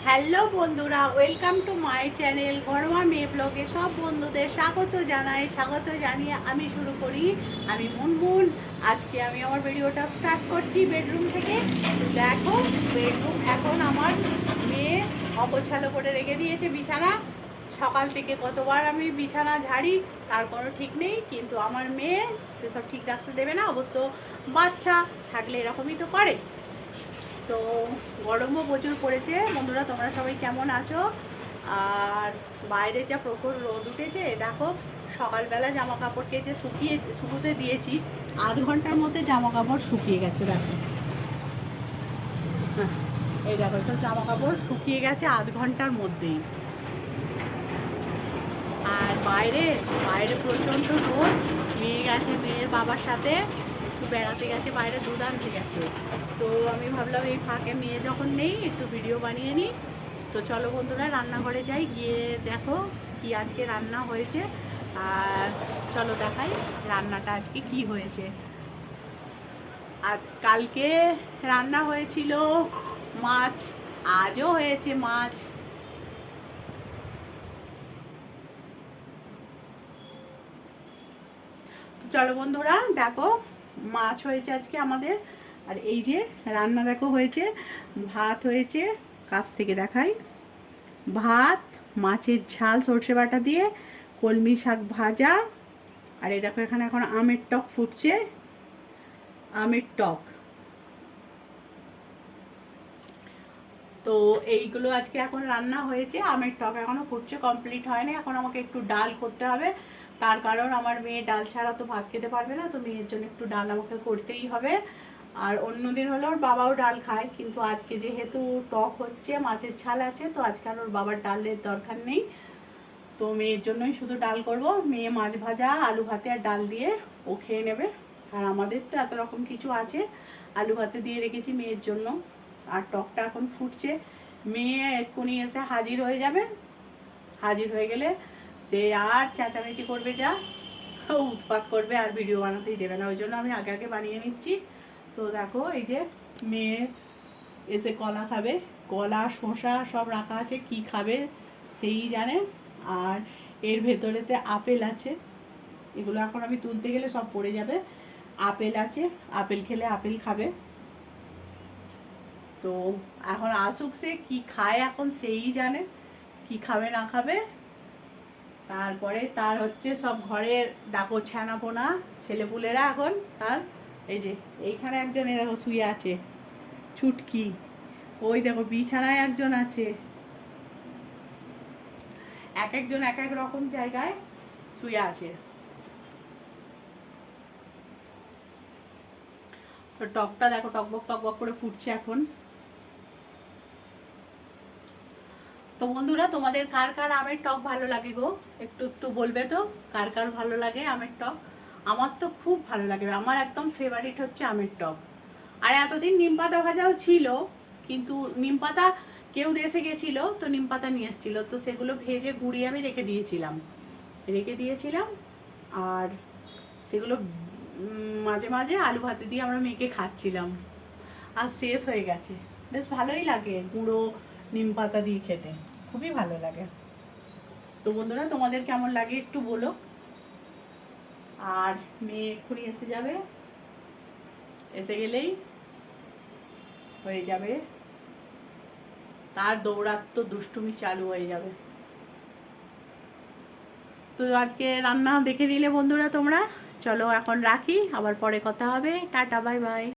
Hello বন্ধুরা, welcome to my channel ঘরোয়া মেয়ে ব্লগে সব বন্ধুদের স্বাগত জানিয়ে আমি শুরু করি। আমি মুনমুন। আজকে আমি আমার ভিডিওটা স্টার্ট করছি বেডরুম থেকে। দেখো, বেডরুম এখন আমার মেয়ে অগোছালো করে রেখে দিয়েছে বিছানা। সকাল থেকে কতবার আমি বিছানা ঝাড়ি, তার কোনো ঠিক নেই, কিন্তু আমার মেয়ে সেসব ঠিক রাখতে দেবে না। অবশ্য বাচ্চা থাকলে এরকমই তো করে। তো গরমও প্রচুর পড়েছে বন্ধুরা, তোমরা সবাই কেমন আছো? আর বাইরে যা প্রখর রোদ উঠেছে, দেখো সকালবেলা জামা কাপড় কেচে শুকুতে দিয়েছি, আধ ঘন্টার মধ্যে জামা কাপড় শুকিয়ে গেছে। দেখো, হ্যাঁ, এই দেখো সব জামা কাপড় শুকিয়ে গেছে আধ ঘন্টার মধ্যেই। আর বাইরে বাইরে প্রচণ্ড রোদ। মেয়ে গেছে মেয়ের বাবার সাথে একটু বেড়াতে গেছে, বাইরে দুধ আনতে গেছে। তো আমি ভাবলাম এই ফাঁকে মেয়ে যখন নেই একটু ভিডিও বানিয়ে নিই। তো চলো বন্ধুরা, রান্নাঘরে যাই, গিয়ে দেখো কি আজকে রান্না হয়েছে। আর চলো দেখাই রান্নাটা আজকে কি হয়েছে। আর কালকে রান্না হয়েছিল মাছ, আজও হয়েছে মাছ। চলো বন্ধুরা দেখো, মাছ হয়েছে আজকে আমাদের। আর এই যে রান্না দেখো হয়েছে, ভাত হয়েছে, কাছ থেকে দেখাই। ভাত, মাছের ঝাল সর্ষে বাটা দিয়ে, কলমি শাক ভাজা। আর এই দেখো এখানে এখন আমের টক ফুটছে, আমের টক। তো এইগুলো আজকে এখন রান্না হয়েছে। আমের টক এখনো ফুটছে, কমপ্লিট হয়নি। এখন আমাকে একটু ডাল করতে হবে, তার কারণ আমার মেয়ে ডাল ছাড়া তো ভাত খেতে পারবে না। তো মেয়ের জন্য একটু ডাল আমাকে করতেই হবে। আর অন্যদিন হলে ওর বাবাও ডাল খায়, কিন্তু আজকে যেহেতু টক হচ্ছে, মাছের ঝাল আছে, তো আজকে আর ওর বাবার ডালের দরকার নেই। তো মেয়ের জন্যই শুধু ডাল করব। মেয়ে মাছ ভাজা, আলু ভাতে আর ডাল দিয়ে ও খেয়ে নেবে। আর আমাদের তো এত রকম কিছু আছে, আলু ভাতে দিয়ে রেখেছি মেয়ের জন্য। আর টকটা এখন ফুটছে, মেয়ে এক্ষুনি এসে হাজির হয়ে যাবে। হাজির হয়ে গেলে সে আর চেঁচামেচি করবে, যা উৎপাত করবে, আর ভিডিও বানাতেই দেবে না। ওই জন্য আমি আগে আগে বানিয়ে নিচ্ছি। তো দেখো এই যে মেয়ে এসে কলা খাবে, কলা শসা সব রাখা আছে, কি খাবে সেই জানে। আর এর ভেতরেতে আপেল আছে, এগুলো এখন আমি তুলতে গেলে সব পড়ে যাবে। আপেল আছে, আপেল খেলে আপেল খাবে। তো এখন আসুক, সে কি খায় এখন সেই জানে, কি খাবে না খাবে। তারপরে তার হচ্ছে সব ঘরের ডাকো ছানাপোনা ছেলেপুলেরা এখন তার। এই যে এইখানে একজন দেখো শুয়ে আছে, ছুটকি। ওই দেখো বিছানায় একজন আছে, এক একজন এক এক রকম জায়গায় শুয়ে আছে। তো টকটা দেখো টকবক টকবক করে ফুটছে এখন। তো বন্ধুরা, তোমাদের কার কার আমের টক ভালো লাগে গো, একটু একটু বলবে তো, কার কার ভালো লাগে আমের টক? আমার তো খুব ভালো লাগে, আমার একদম ফেভারিট হচ্ছে আমের টক। আর এতদিন নিম পাতা ভাজাও ছিল, কিন্তু নিম পাতা কেউ দেশে গেছিল, তো নিম পাতা নিয়ে এসেছিল, তো সেগুলো ভেজে গুঁড়িয়ে আমি রেখে দিয়েছিলাম। আর সেগুলো মাঝে মাঝে আলু ভাতে দিয়ে আমরা মেখে খাচ্ছিলাম। আর শেষ হয়ে গেছে। বেশ ভালোই লাগে গুঁড়ো নিম পাতা দিয়ে খেতে, খুবই ভালো লাগে। তো বন্ধুরা, তোমাদের কেমন লাগে একটু বলো। আর মেয়ে এক্ষুনি এসে যাবে, এসে গেলেই হয়ে যাবে, তার দৌড়াত্ম দুষ্টুমি চালু হয়ে যাবে। তো আজকে রান্না দেখে নিলে বন্ধুরা তোমরা। চলো এখন রাখি, আবার পরে কথা হবে। Tata, bye bye.